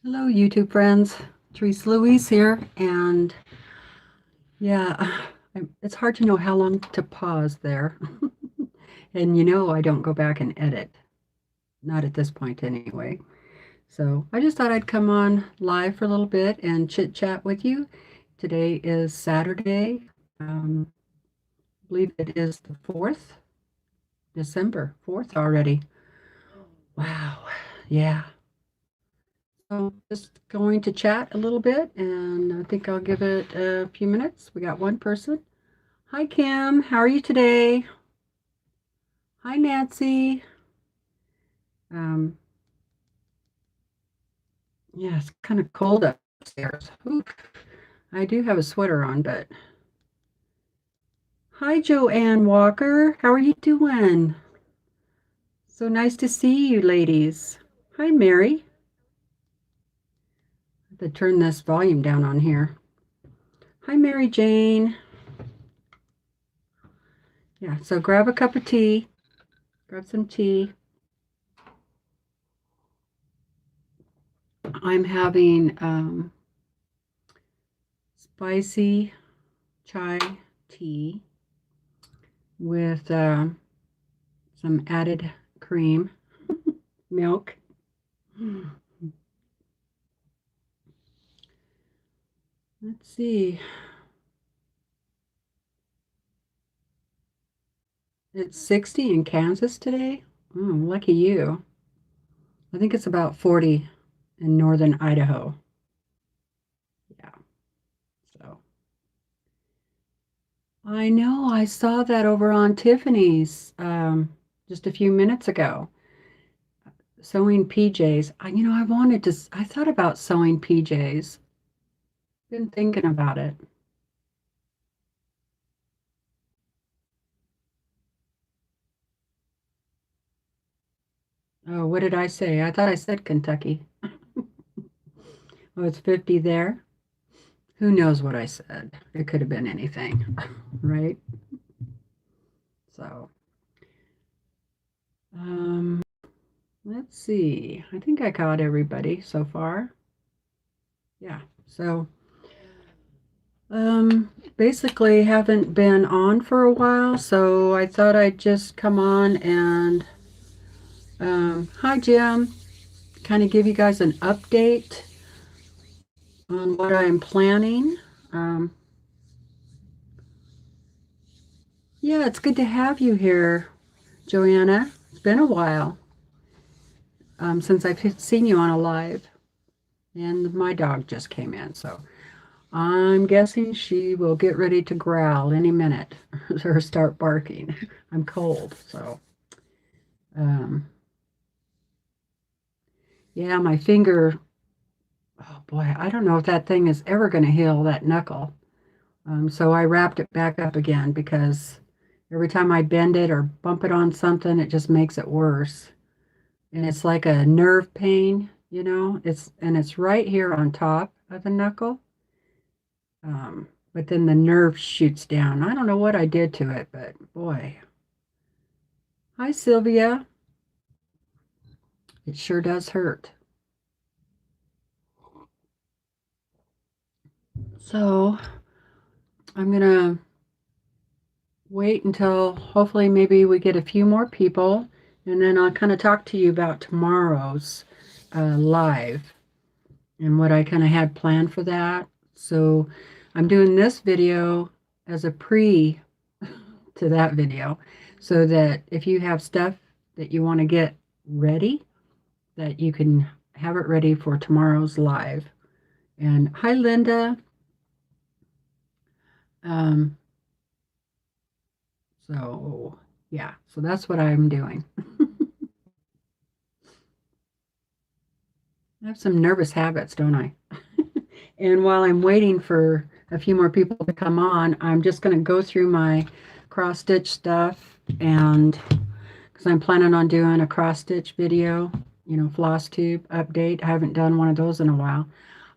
Hello, YouTube friends. TeresaLouise here, and yeah, it's hard to know how long to pause there. And I don't go back and edit, not at this point anyway. So I just thought I'd come on live for a little bit and chit chat with you. Today is Saturday. I believe it is the 4th, December 4th already. Wow, yeah. So just going to chat a little bit, and I think I'll give it a few minutes. We got one person. Hi, Kim. How are you today? Hi, Nancy. Um, yeah, it's kind of cold upstairs. Ooh, I do have a sweater on, but hi, Joanne Walker. How are you doing? So nice to see you, ladies. Hi, Mary. I have to turn this volume down on here. Hi, Mary Jane. Yeah, so grab a cup of tea. Grab some tea. I'm having spicy chai tea with some added cream, milk. Let's see. It's 60 in Kansas today. Oh, lucky you. I think it's about 40 in northern Idaho. Yeah, so. I know, I saw that over on Tiffany's just a few minutes ago. Sewing PJs. I thought about sewing PJs. Been thinking about it. Oh, what did I say? I thought I said Kentucky. Oh, it's 50 there. Who knows what I said? It could have been anything, right? So, um, let's see. I think I got everybody so far. Yeah. So, basically haven't been on for a while, so I thought I'd just come on and, hi Jim, kind of give you guys an update on what I'm planning. Um, yeah, it's good to have you here, Joanna. It's been a while since I've seen you on a live, and my dog just came in, so I'm guessing she will get ready to growl any minute or start barking. I'm cold, so um, yeah, my finger. Oh boy, I don't know if that thing is ever going to heal, that knuckle. So I wrapped it back up again because every time I bend it or bump it on something, it just makes it worse. And it's like a nerve pain, it's right here on top of the knuckle. But then the nerve shoots down. I don't know what I did to it, but boy. Hi, Sylvia. It sure does hurt. So I'm gonna wait until hopefully maybe we get a few more people, and then I'll kind of talk to you about tomorrow's live and what I kind of had planned for that. So I'm doing this video as a pre to that video so that if you have stuff that you want to get ready, that you can have it ready for tomorrow's live. And hi, Linda. Um, so yeah, so that's what I'm doing. I have some nervous habits, don't I? And while I'm waiting for a few more people to come on, I'm just going to go through my cross stitch stuff, and because I'm planning on doing a cross stitch video, FlossTube update. I haven't done one of those in a while.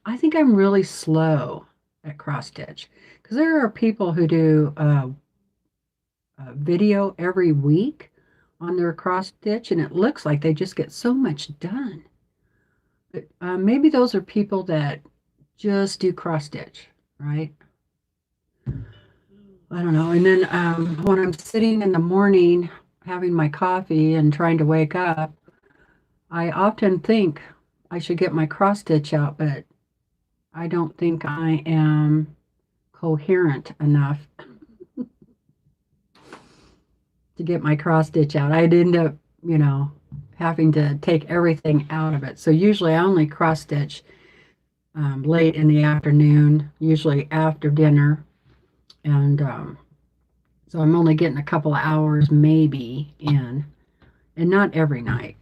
I think I'm really slow at cross stitch because there are people who do a video every week on their cross stitch, and it looks like they just get so much done. But maybe those are people that just do cross stitch, right? I don't know. And then when I'm sitting in the morning having my coffee and trying to wake up, I often think I should get my cross stitch out, but I don't think I am coherent enough to get my cross stitch out. I'd end up, having to take everything out of it. So usually I only cross stitch late in the afternoon, usually after dinner. And so I'm only getting a couple of hours maybe in, and not every night,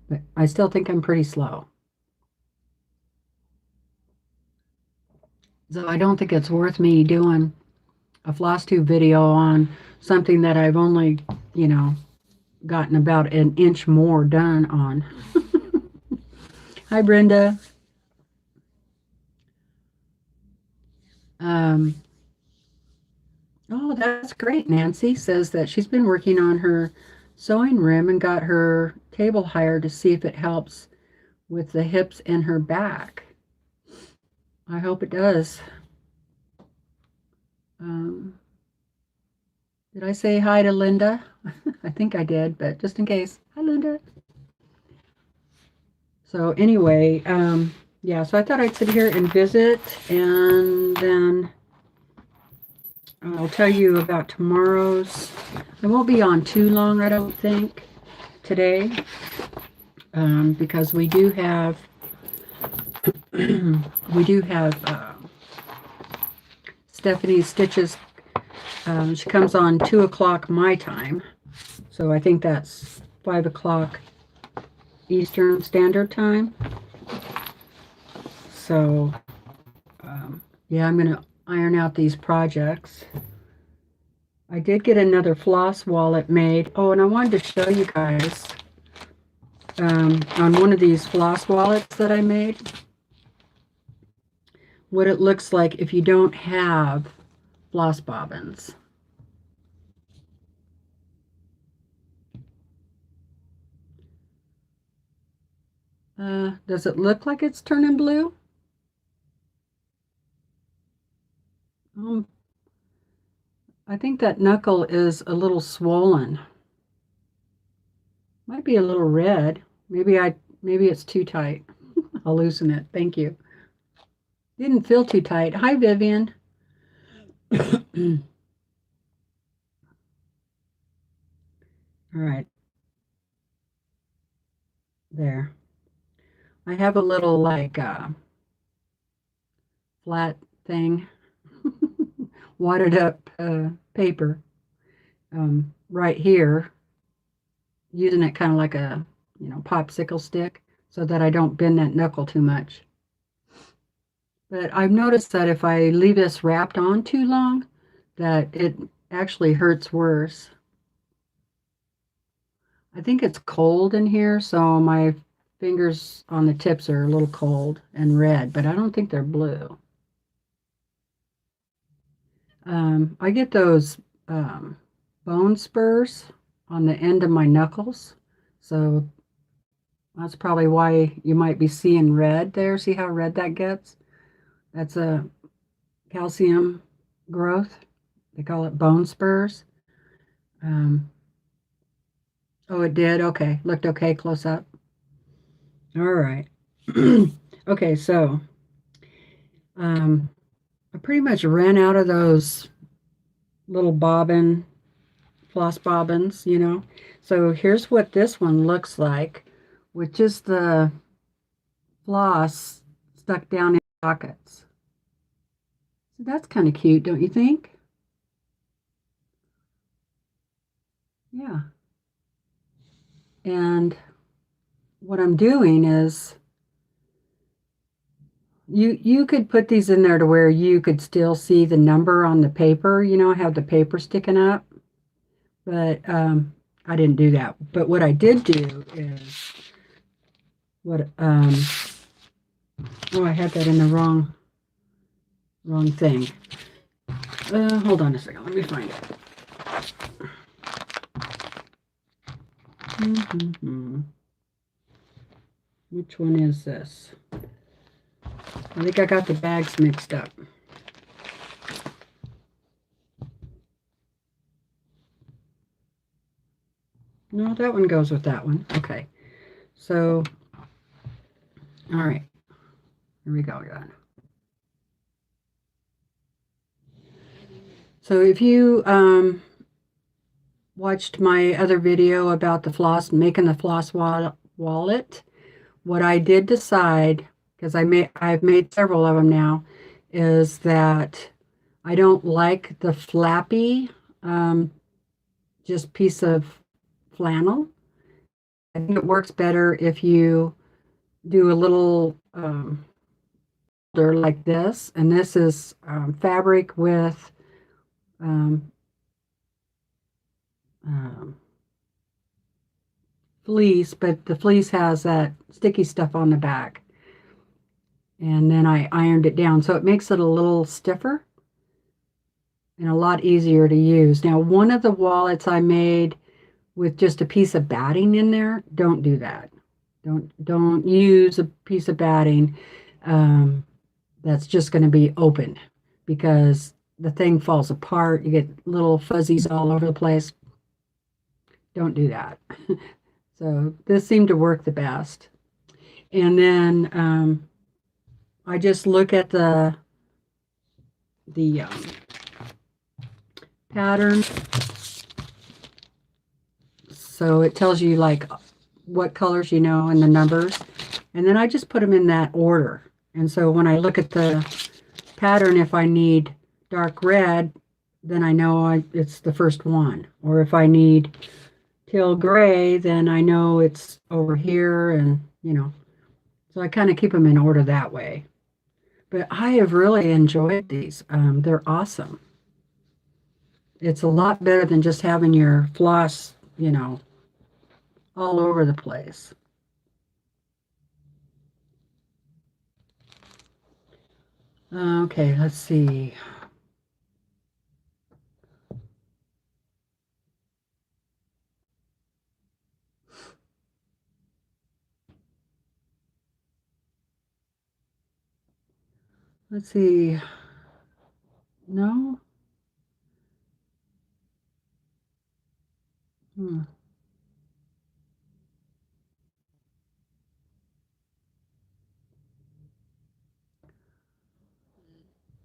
but I still think I'm pretty slow. So I don't think it's worth me doing a FlossTube video on something that I've only, gotten about an inch more done on. Hi, Brenda. Oh, that's great. Nancy says that she's been working on her sewing room and got her table higher to see if it helps with the hips and her back. I hope it does. Did I say hi to Linda? I think I did, but just in case. Hi, Linda. So anyway, yeah, so I thought I'd sit here and visit, and then I'll tell you about tomorrow's. I won't be on too long, I don't think, today, because we do have Stephanie's Stitches. She comes on 2 o'clock my time, so I think that's 5 o'clock Eastern Standard Time. So, yeah, I'm going to iron out these projects. I did get another floss wallet made. Oh, and I wanted to show you guys on one of these floss wallets that I made what it looks like if you don't have floss bobbins. Does it look like it's turning blue? I think that knuckle is a little swollen. Might be a little red. Maybe it's too tight. I'll loosen it. Thank you. Didn't feel too tight. Hi, Vivian. All right. There. I have a little like flat thing, wadded up paper right here, using it kind of like a popsicle stick so that I don't bend that knuckle too much. But I've noticed that if I leave this wrapped on too long, that it actually hurts worse. I think it's cold in here, so my fingers on the tips are a little cold and red, but I don't think they're blue. I get those bone spurs on the end of my knuckles, so that's probably why you might be seeing red there. See how red that gets? That's a calcium growth. They call it bone spurs. Oh, it did? Okay. Looked okay close up. All right. Okay, so I pretty much ran out of those little floss bobbins, So here's what this one looks like with just the floss stuck down in pockets. So that's kind of cute, don't you think? Yeah. And what I'm doing is you could put these in there to where you could still see the number on the paper, have the paper sticking up. But I didn't do that. But what I did do is I had that in the wrong thing. Hold on a second. Let me find it. Which one is this? I think I got the bags mixed up. No, that one goes with that one. Okay. So, all right. Here we go, guys. So if you watched my other video about the making the floss wallet, what I did decide, because I've made several of them now, is that I don't like the flappy just piece of flannel. I think it works better if you do a little like this, and this is fabric with um, fleece, but the fleece has that sticky stuff on the back. And then I ironed it down, so it makes it a little stiffer and a lot easier to use. Now, one of the wallets I made with just a piece of batting in there, don't do that. Don't use a piece of batting that's just going to be open, because the thing falls apart. You get little fuzzies all over the place. Don't do that. So this seemed to work the best. And then I just look at the pattern. So it tells you like what colors you know and the numbers. And then I just put them in that order. And so when I look at the pattern, if I need dark red, then I know it's the first one. Or if I need teal gray, then I know it's over here, and so I kind of keep them in order that way. But I have really enjoyed these. They're awesome. It's a lot better than just having your floss, all over the place. Okay, let's see. Let's see. No? Hmm.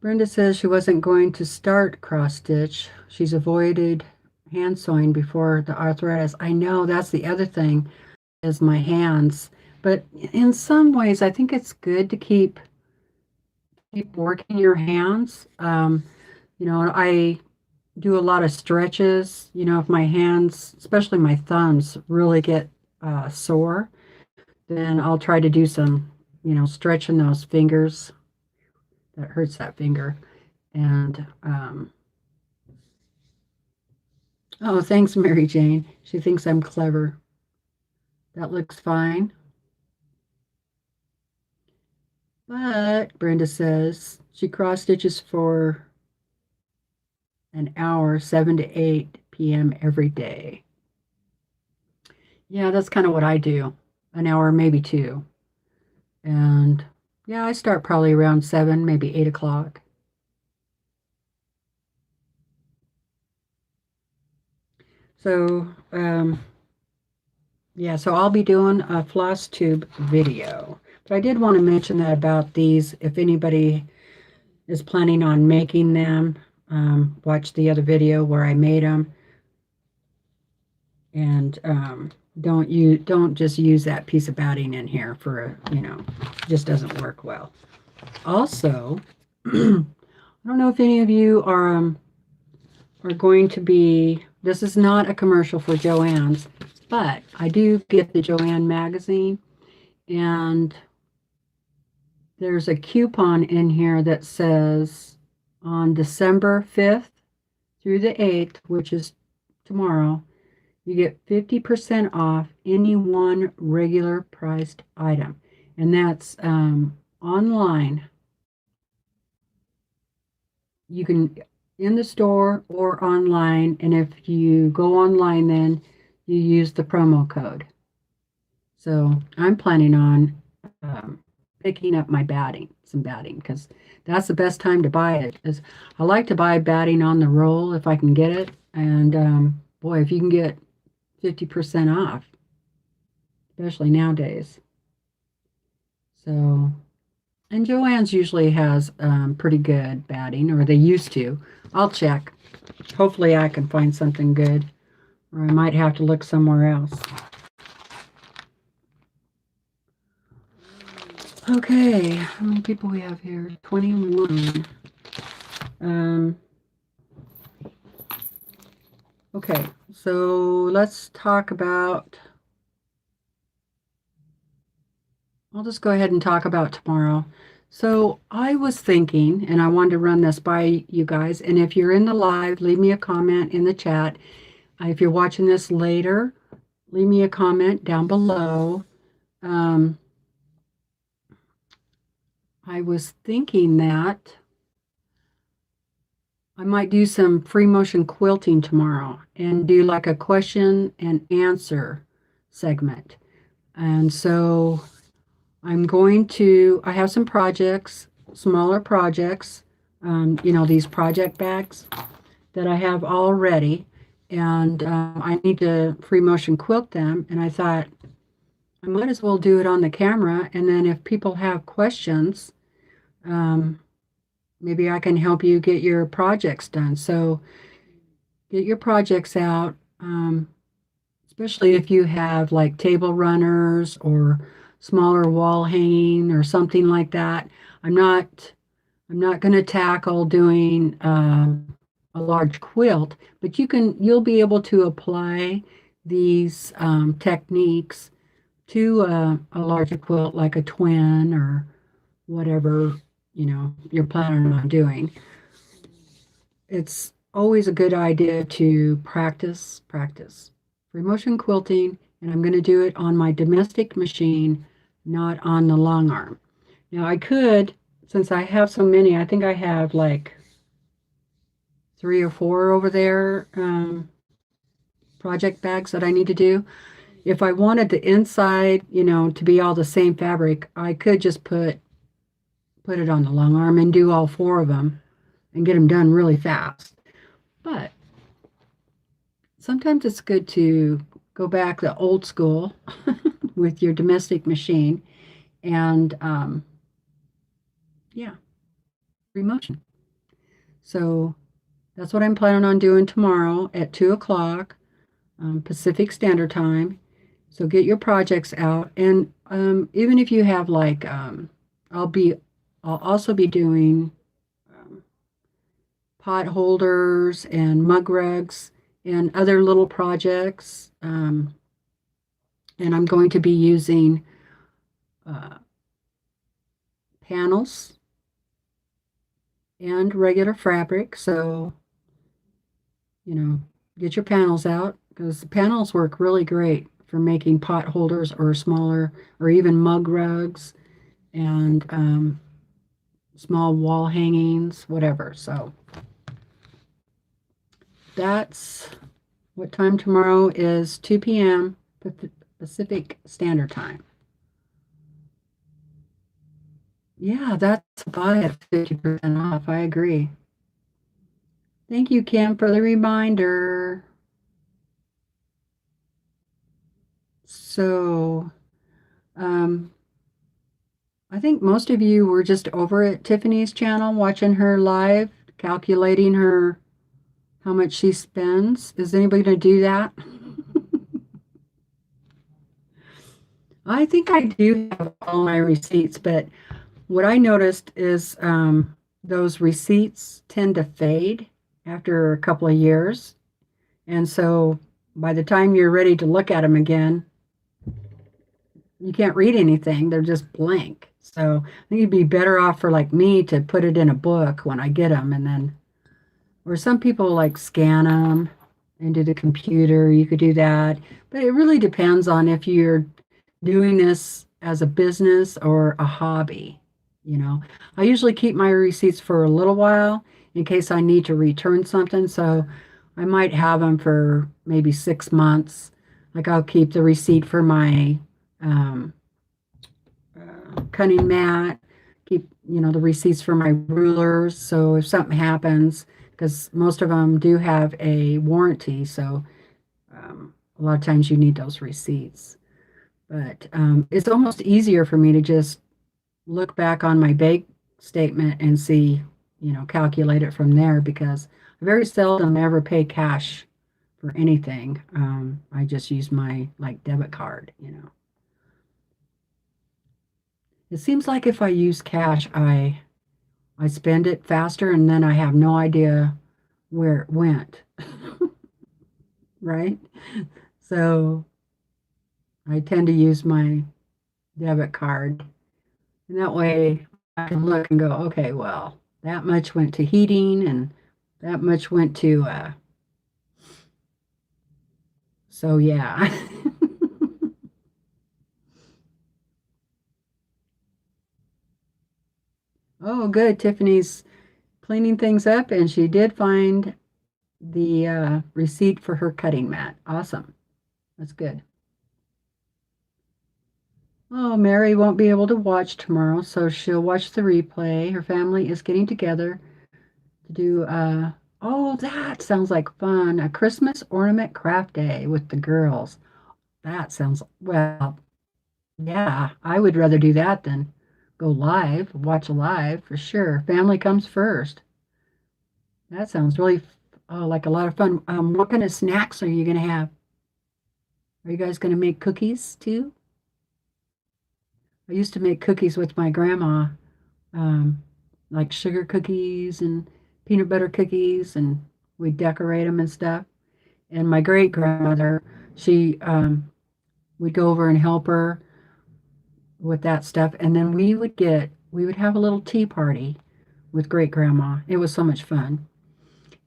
Brenda says she wasn't going to start cross stitch. She's avoided hand sewing before the arthritis. I know that's the other thing, is my hands. But in some ways, I think it's good to keep working your hands. I do a lot of stretches. If my hands, especially my thumbs, really get sore, then I'll try to do some, stretching those fingers. That hurts that finger. And oh, thanks, Mary Jane. She thinks I'm clever. That looks fine. But Brenda says she cross stitches for an hour, 7 to 8 p.m. every day. Yeah, that's kind of what I do. An hour, maybe 2. And yeah, I start probably around 7, maybe 8 o'clock. So, yeah, so I'll be doing a FlossTube video. But I did want to mention that about these, if anybody is planning on making them, watch the other video where I made them. And don't just use that piece of batting in here for it just doesn't work well. Also, I don't know if any of you are going to be, this is not a commercial for Joann's, but I do get the Joann magazine, and there's a coupon in here that says on December 5th through the 8th, which is tomorrow, you get 50% off any one regular priced item. And that's online. You can in the store or online. And if you go online, then you use the promo code. So I'm planning on picking up my batting, some batting, because that's the best time to buy it. Is I like to buy batting on the roll if I can get it. And boy, if you can get 50% off, especially nowadays. So, and Joann's usually has pretty good batting, or they used to. I'll check. Hopefully I can find something good, or I might have to look somewhere else. Okay, how many people we have here? 21. Okay, so let's talk about, I'll just go ahead and talk about tomorrow. So I was thinking, and I wanted to run this by you guys, and if you're in the live, leave me a comment in the chat. If you're watching this later, leave me a comment down below. I was thinking that I might do some free motion quilting tomorrow and do like a question and answer segment. And so I have some projects, smaller projects, these project bags that I have already, and I need to free motion quilt them. And I thought I might as well do it on the camera, and then if people have questions, maybe I can help you get your projects done. So get your projects out, especially if you have like table runners or smaller wall hanging or something like that. I'm not going to tackle doing a large quilt, but you'll be able to apply these techniques to a larger quilt like a twin or whatever you're planning on doing. It's always a good idea to practice free motion quilting, and I'm going to do it on my domestic machine, not on the Longarm. Now I could, since I have so many, I think I have like 3 or 4 over there, project bags that I need to do. If I wanted the inside, to be all the same fabric, I could just put it on the Longarm and do all 4 of them and get them done really fast. But sometimes it's good to go back the old school with your domestic machine and free motion. So that's what I'm planning on doing tomorrow at 2 o'clock Pacific Standard Time. So get your projects out, and even if you have like I'll also be doing pot holders and mug rugs and other little projects. And I'm going to be using panels and regular fabric. So, get your panels out, because the panels work really great for making pot holders or smaller, or even mug rugs and small wall hangings, whatever. So that's what time tomorrow is. 2 p.m. Pacific Standard Time. Yeah, that's a buy at 50% off. I agree. Thank you, Kim, for the reminder. So, I think most of you were just over at Tiffany's channel watching her live, calculating how much she spends. Is anybody going to do that? I think I do have all my receipts, but what I noticed is those receipts tend to fade after a couple of years. And so by the time you're ready to look at them again, you can't read anything. They're just blank. So I think you'd be better off for like me to put it in a book when I get them, and then, or some people like scan them into the computer. You could do that, but it really depends on if you're doing this as a business or a hobby. I usually keep my receipts for a little while in case I need to return something. So I might have them for maybe 6 months. Like I'll keep the receipt for my um, cutting mat, keep, the receipts for my rulers. So if something happens, because most of them do have a warranty, so a lot of times you need those receipts. But it's almost easier for me to just look back on my bank statement and see, calculate it from there because I very seldom ever pay cash for anything. I just use my like debit card. It seems like if I use cash, I spend it faster and then I have no idea where it went, right? So I tend to use my debit card. And that way I can look and go, okay, well, that much went to heating and that much went to, so yeah. Oh, good. Tiffany's cleaning things up and she did find the receipt for her cutting mat. Awesome. That's good. Oh, Mary won't be able to watch tomorrow, so she'll watch the replay. Her family is getting together to do, oh, that sounds like fun. A Christmas ornament craft day with the girls. That sounds, well, yeah, I would rather do that than go live, watch live for sure. Family comes first. That sounds really, oh, like a lot of fun. What kind of snacks are you going to have? Are you guys going to make cookies too? I used to make cookies with my grandma, um, like sugar cookies and peanut butter cookies, and we decorate them and stuff. And my great grandmother, she would go over and help her with that stuff, and then we would have a little tea party with great grandma. It was so much fun,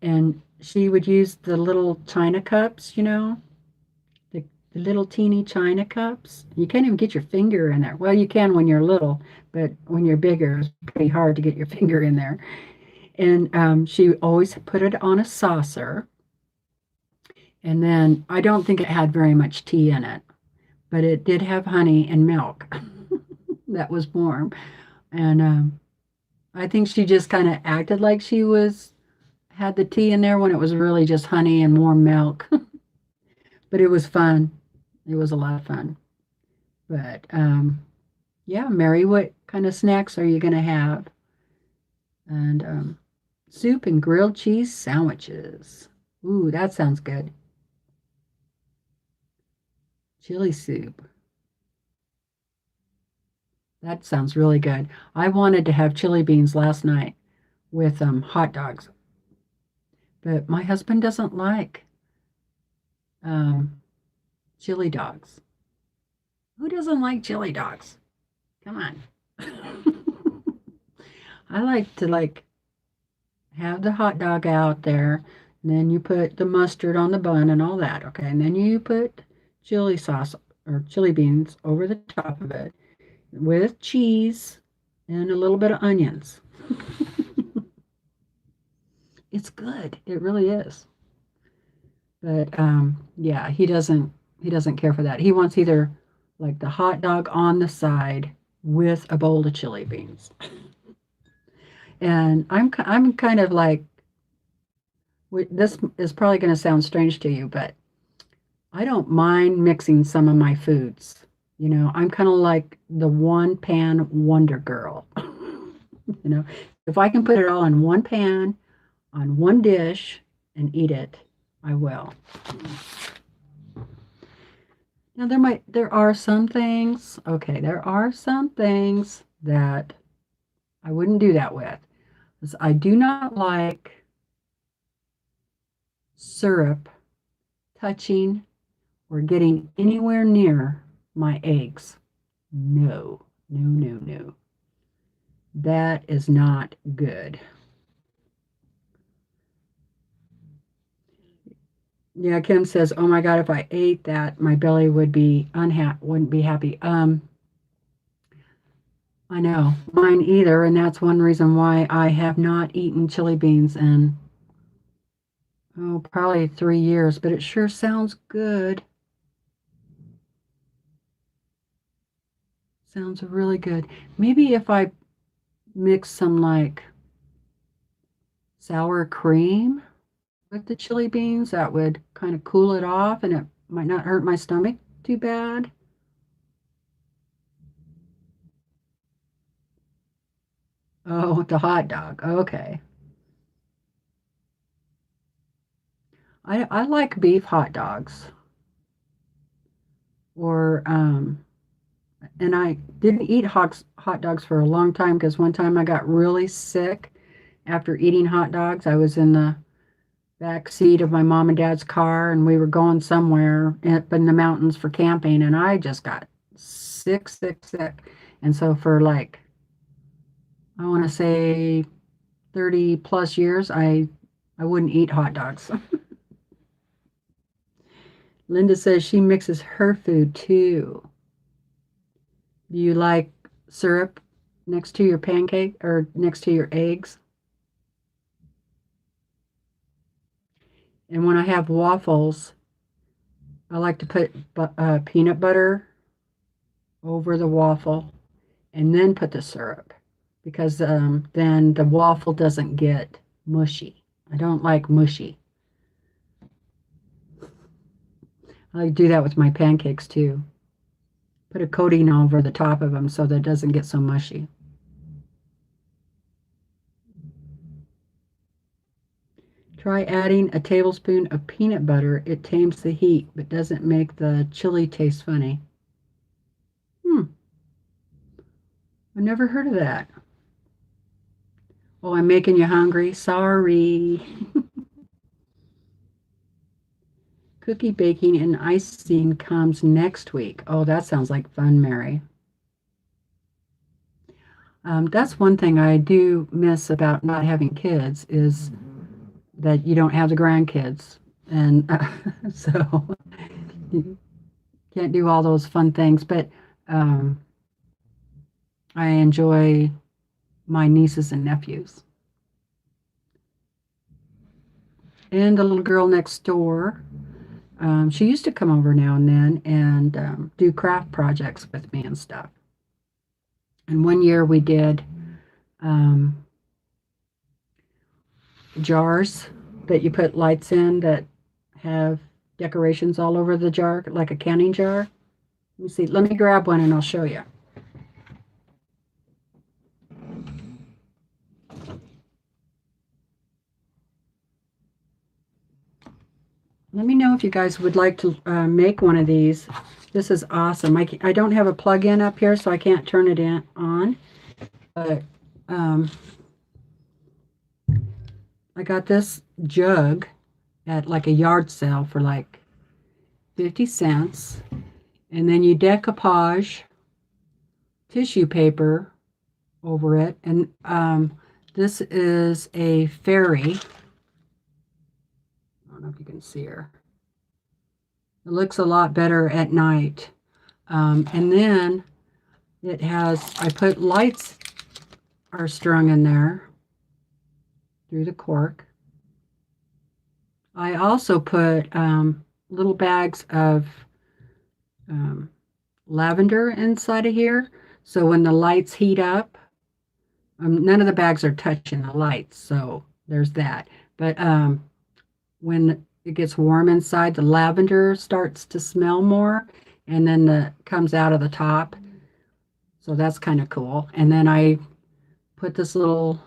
and she would use the little china cups, the little teeny china cups. You can't even get your finger in there. Well, you can when you're little, but when you're bigger, it's pretty hard to get your finger in there. And she always put it on a saucer. And then I don't think it had very much tea in it, but it did have honey and milk that was warm. And I think she just kind of acted like she was had the tea in there when it was really just honey and warm milk. But it was fun. It was a lot of fun. But yeah, Mary, what kind of snacks are you going to have? And soup and grilled cheese sandwiches. Ooh, that sounds good. Chili soup. That sounds really good. I wanted to have chili beans last night with hot dogs, but my husband doesn't like um, chili dogs. Who doesn't like chili dogs? Come on. I like to have the hot dog out there, and then you put the mustard on the bun and all that, okay? And then you put chili sauce or chili beans over the top of it with cheese and a little bit of onions. It's good. It really is. But yeah, he doesn't care for that. He wants either like the hot dog on the side with a bowl of chili beans. And I'm kind of like this is probably going to sound strange to you, but I don't mind mixing some of my foods. I'm kind of like the one pan wonder girl. If I can put it all in one pan on one dish and eat it, I will. Now there are some things that I wouldn't do that with. 'Cause I do not like syrup touching or getting anywhere near my eggs. No, no, no, no. That is not good. Yeah, Kim says, "Oh my God, if I ate that, my belly wouldn't be happy." I know, mine either, and that's one reason why I have not eaten chili beans in probably 3 years, but it sure sounds good. Sounds really good. Maybe if I mix some like sour cream with the chili beans, that would kind of cool it off and it might not hurt my stomach too bad. Oh, the hot dog. Okay. I like beef hot dogs. Or and I didn't eat hot dogs for a long time because one time I got really sick after eating hot dogs. I was in the back seat of my mom and dad's car and we were going somewhere up in the mountains for camping and I just got sick, sick, sick. And so for like, I want to say 30 plus years, I wouldn't eat hot dogs. Linda says she mixes her food too. Do you like syrup next to your pancake or next to your eggs? And when I have waffles, I like to put peanut butter over the waffle and then put the syrup because then the waffle doesn't get mushy. I don't like mushy. I like to do that with my pancakes too. Put a coating over the top of them so that it doesn't get so mushy. Try adding a tablespoon of peanut butter. It tames the heat, but doesn't make the chili taste funny. I never heard of that. Oh, I'm making you hungry. Sorry. Cookie baking and icing comes next week. Oh, that sounds like fun, Mary. That's one thing I do miss about not having kids is that you don't have the grandkids. And so you can't do all those fun things. But I enjoy my nieces and nephews. And the little girl next door, she used to come over now and then and do craft projects with me and stuff. And one year we did jars that you put lights in that have decorations all over the jar, like a canning jar. Let me see. Let me grab one and I'll show you. Let me know if you guys would like to make one of these. This is awesome. I don't have a plug-in up here, so I can't turn it on. But I got this jug at like a yard sale for like 50 cents. And then you decoupage tissue paper over it. And this is a fairy. I don't know if you can see her. It looks a lot better at night. And then it has, I put lights are strung in there through the cork. I also put little bags of lavender inside of here. So when the lights heat up, none of the bags are touching the lights. So there's that. But when it gets warm inside, the lavender starts to smell more and then comes out of the top. So that's kind of cool. And then I put this little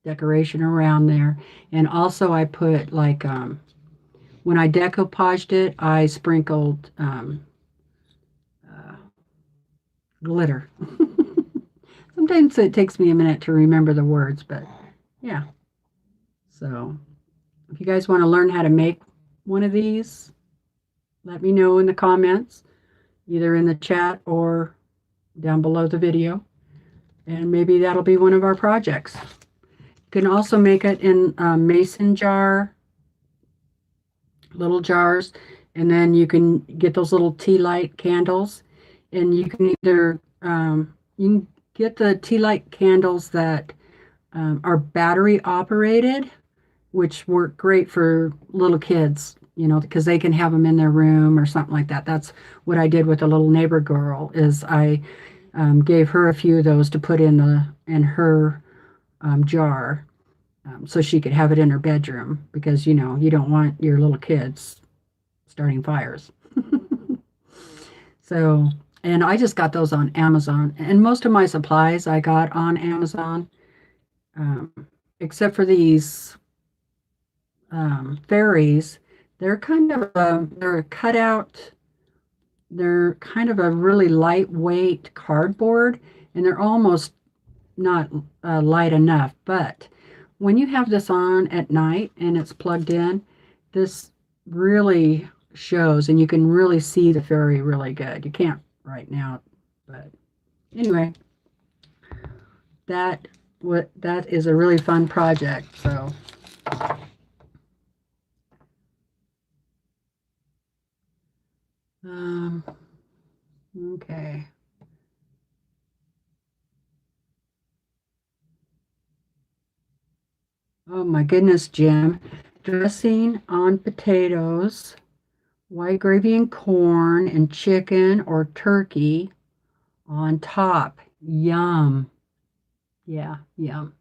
decoration around there. And also I put like, when I decoupaged it, I sprinkled glitter. Sometimes it takes me a minute to remember the words, but yeah. So if you guys want to learn how to make one of these, let me know in the comments, either in the chat or down below the video. And maybe that'll be one of our projects. You can also make it in a mason jar, little jars, and then you can get those little tea light candles. And you can either, you can get the tea light candles that are battery operated, which work great for little kids, you know, because they can have them in their room or something like that. That's what I did with a little neighbor girl is I gave her a few of those to put in her jar, so she could have it in her bedroom, because you don't want your little kids starting fires. So, and I just got those on Amazon, and most of my supplies I got on Amazon, um, except for these fairies. They're kind of they're cut out. They're kind of a really lightweight cardboard, and they're almost not light enough. But when you have this on at night and it's plugged in, this really shows, and you can really see the fairy really good. You can't right now, but anyway, that is a really fun project. So okay. Oh my goodness, Jim. Dressing on potatoes, white gravy and corn and chicken or turkey on top. Yum. Yeah, yum.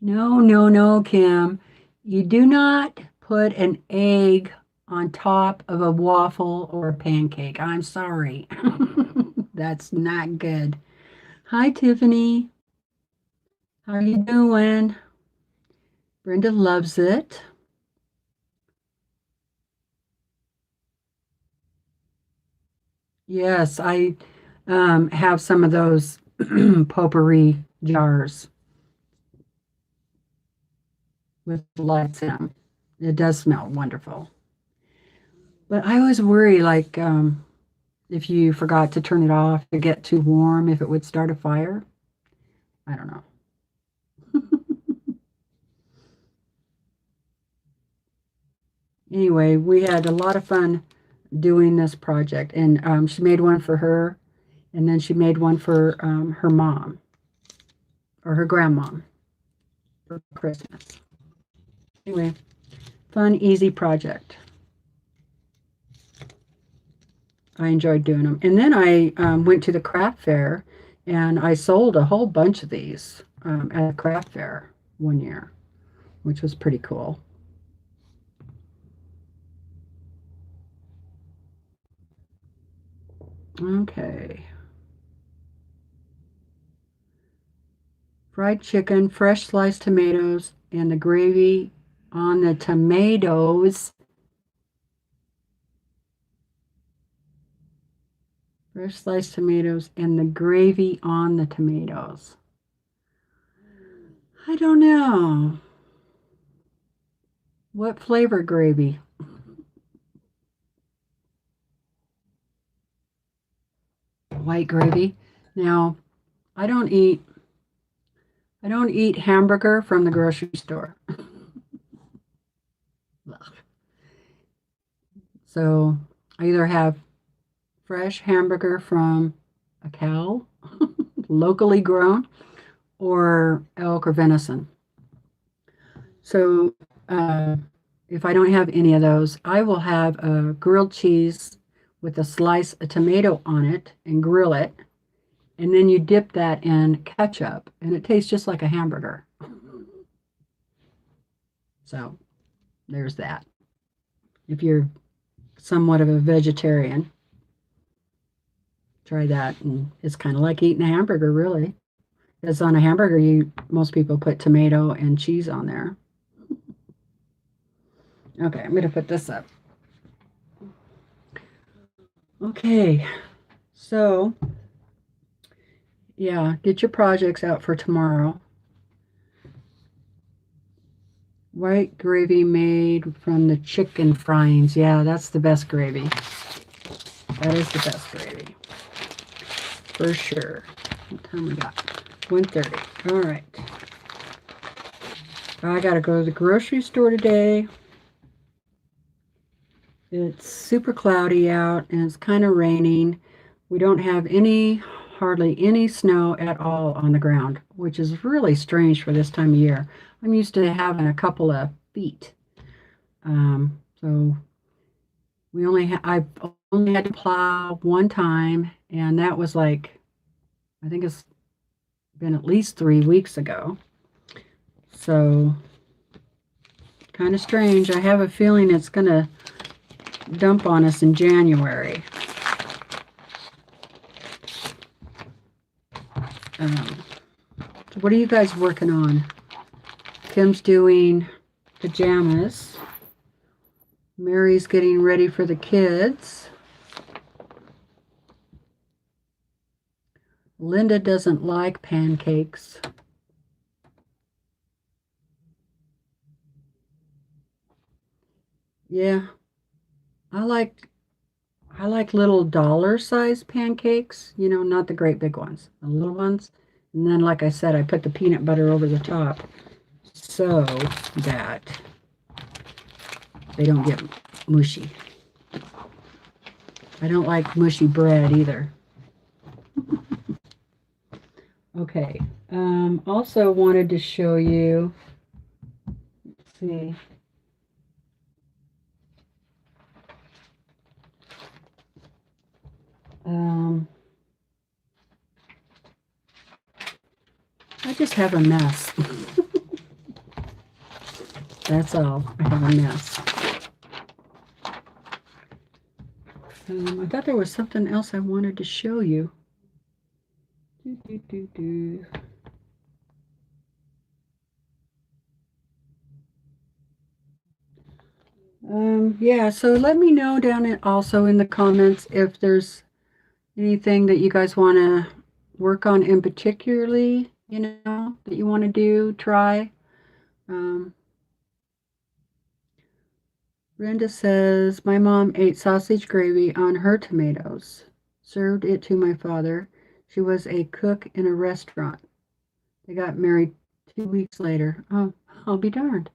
No, no, no, Kim. You do not put an egg on top of a waffle or a pancake. I'm sorry. That's not good. Hi, Tiffany. How are you doing? Brenda loves it. Yes, I have some of those potpourri jars with lights in them. It does smell wonderful. But I always worry, like, if you forgot to turn it off, to get too warm, if it would start a fire. I don't know. Anyway, we had a lot of fun doing this project, and she made one for her, and then she made one for her mom or her grandmom for Christmas. Anyway, fun, easy project. I enjoyed doing them. And then I went to the craft fair, and I sold a whole bunch of these at a craft fair one year, which was pretty cool. Okay. Fried chicken, fresh sliced tomatoes, and the gravy on the tomatoes. Fresh sliced tomatoes and the gravy on the tomatoes. I don't know. What flavor gravy? White gravy. Now, I don't eat hamburger from the grocery store. So I either have fresh hamburger from a cow, locally grown, or elk or venison. So if I don't have any of those, I will have a grilled cheese with a slice of tomato on it and grill it. And then you dip that in ketchup, and it tastes just like a hamburger. So there's that. If you're somewhat of a vegetarian, try that. And it's kind of like eating a hamburger, really. Because on a hamburger, most people put tomato and cheese on there. Okay, I'm going to put this up. Okay, so yeah, get your projects out for tomorrow. White gravy made from the chicken fryings. Yeah, that's the best gravy. That is the best gravy. For sure. What time we got? 1:30. All right. I got to go to the grocery store today. It's super cloudy out, and it's kind of raining. We don't have hardly any snow at all on the ground, which is really strange for this time of year. I'm used to having a couple of feet. So I've only had to plow one time, and that was like, I think it's been at least 3 weeks ago. So, kind of strange. I have a feeling it's going to dump on us in January. So what are you guys working on? Kim's doing pajamas. Mary's getting ready for the kids. Linda doesn't like pancakes. Yeah, I like little dollar-sized pancakes, you know, not the great big ones, the little ones. And then, like I said, I put the peanut butter over the top so that they don't get mushy. I don't like mushy bread either. Okay, also wanted to show you, let's see. I just have a mess. That's all. I have a mess. I thought there was something else I wanted to show you. Yeah, so let me know down also in the comments if there's anything that you guys want to work on in particularly, you know, that you want to do, try. Brenda says, my mom ate sausage gravy on her tomatoes, served it to my father. She was a cook in a restaurant. They got married 2 weeks later. Oh, I'll be darned.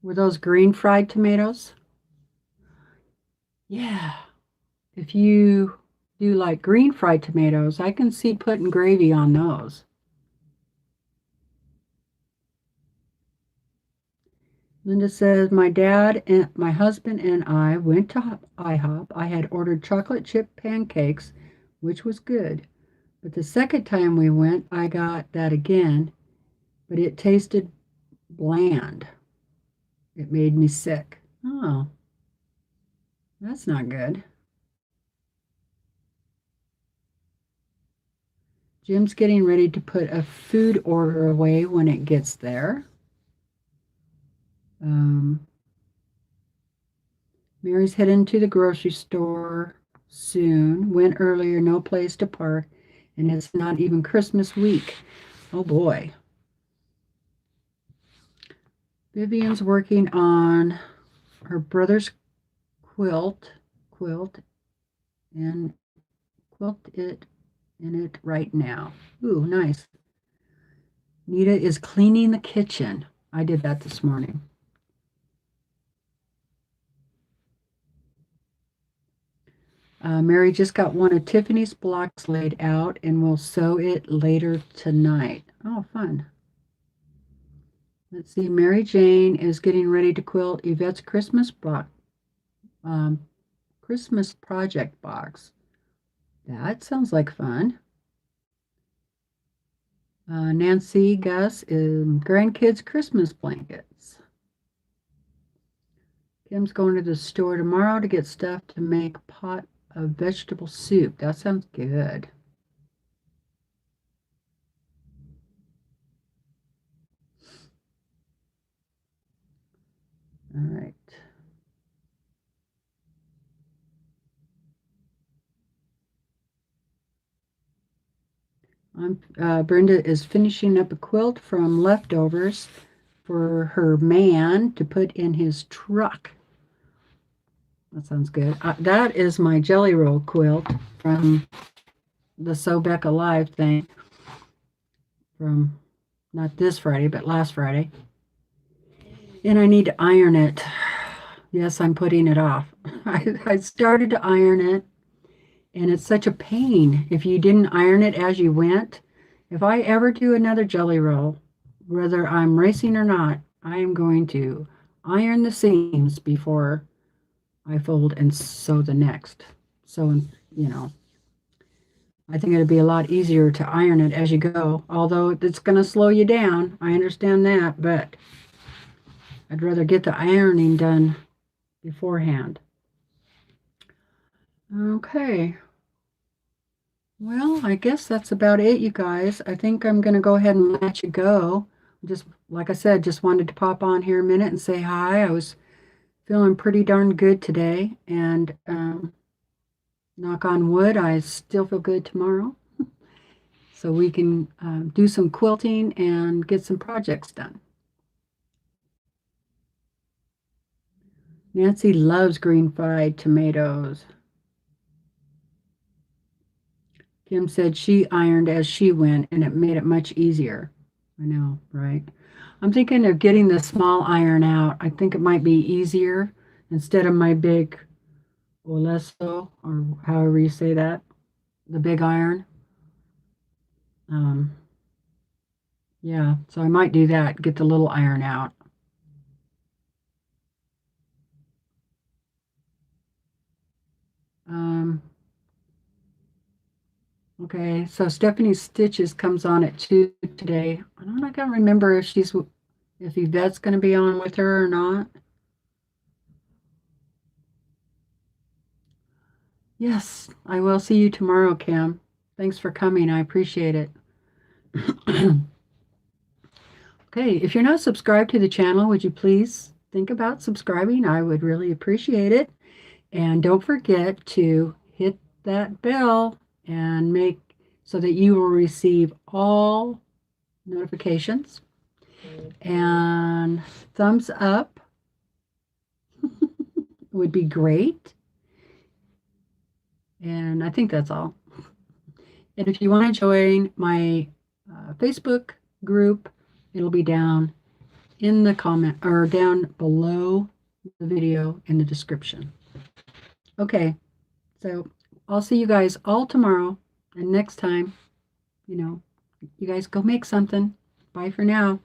Were those green fried tomatoes? Yeah. If you do like green fried tomatoes, I can see putting gravy on those. Linda says, my dad and my husband and I went to IHOP. I had ordered chocolate chip pancakes, which was good. But the second time we went, I got that again, but it tasted bland. It made me sick. Oh, that's not good. Jim's getting ready to put a food order away when it gets there. Mary's heading to the grocery store soon. Went earlier, no place to park, and it's not even Christmas week. Oh boy. Vivian's working on her brother's quilt and quilt it in it right now. Ooh, nice. Nita is cleaning the kitchen. I did that this morning. Mary just got one of Tiffany's blocks laid out and will sew it later tonight. Oh, fun. Let's see, Mary Jane is getting ready to quilt Yvette's Christmas Christmas project box. That sounds like fun. Nancy Gus is grandkids' Christmas blankets. Kim's going to the store tomorrow to get stuff to make a pot of vegetable soup. That sounds good. All right. Brenda is finishing up a quilt from leftovers for her man to put in his truck. That sounds good. That is my jelly roll quilt from the Sew Back Alive thing from not this Friday, but last Friday. And I need to iron it. Yes, I'm putting it off. I started to iron it, and it's such a pain if you didn't iron it as you went. If I ever do another jelly roll, whether I'm racing or not, I am going to iron the seams before I fold and sew the next. So, you know, I think it'd be a lot easier to iron it as you go, although it's going to slow you down. I understand that, but I'd rather get the ironing done beforehand. Okay. Well, I guess that's about it, you guys. I think I'm going to go ahead and let you go. Just like I said, just wanted to pop on here a minute and say hi. I was feeling pretty darn good today, and knock on wood, I still feel good tomorrow. So we can do some quilting and get some projects done. Nancy loves green fried tomatoes. Kim said she ironed as she went and it made it much easier. I know, right? I'm thinking of getting the small iron out. I think it might be easier instead of my big Oleso, or however you say that, the big iron. Um, yeah, so I might do that, get the little iron out. Um, okay, so Stephanie's Stitches comes on at 2 today. I can't remember if Yvette's going to be on with her or not. Yes, I will see you tomorrow, Kim. Thanks for coming. I appreciate it. Okay, if you're not subscribed to the channel, would you please think about subscribing? I would really appreciate it. And don't forget to hit that bell and make so that you will receive all notifications. And thumbs up would be great. And I think that's all. And if you want to join my Facebook group, it'll be down in the comment or down below the video in the description. Okay, so I'll see you guys all tomorrow. And next time, you guys go make something. Bye for now.